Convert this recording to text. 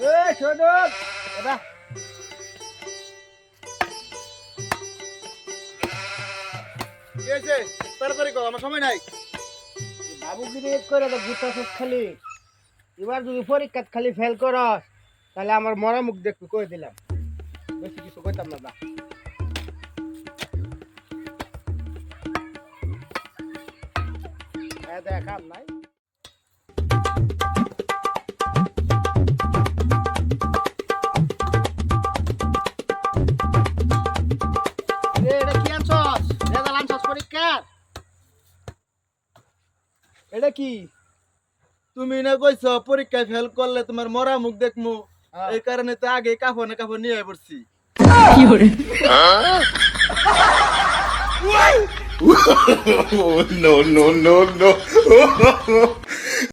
এই শোনক এটা কি হয়েছে? তাড়াতাড়ি কর, আমার সময় নাই। বাবুগিরি করে তো গুতাছস খালি। এবার যদি পরীক্ষাত খালি ফেল করস তাহলে আমার মরা মুখ দেখবি কই দিলাম। বেশি কিছু কইতাম না যা। দেখ কাম নাই। এটা কি আনছস? রেজাল্ট আনছস পরীক্ষার? এটা কি? তুমি না কইছো পরীক্ষায় ফেল করলে তোমার মরা মুখ দেখমু, এই কারণে তো আগে কাফনে কাফন নিয়ে পড়ছি। Oh, no, no, no, no.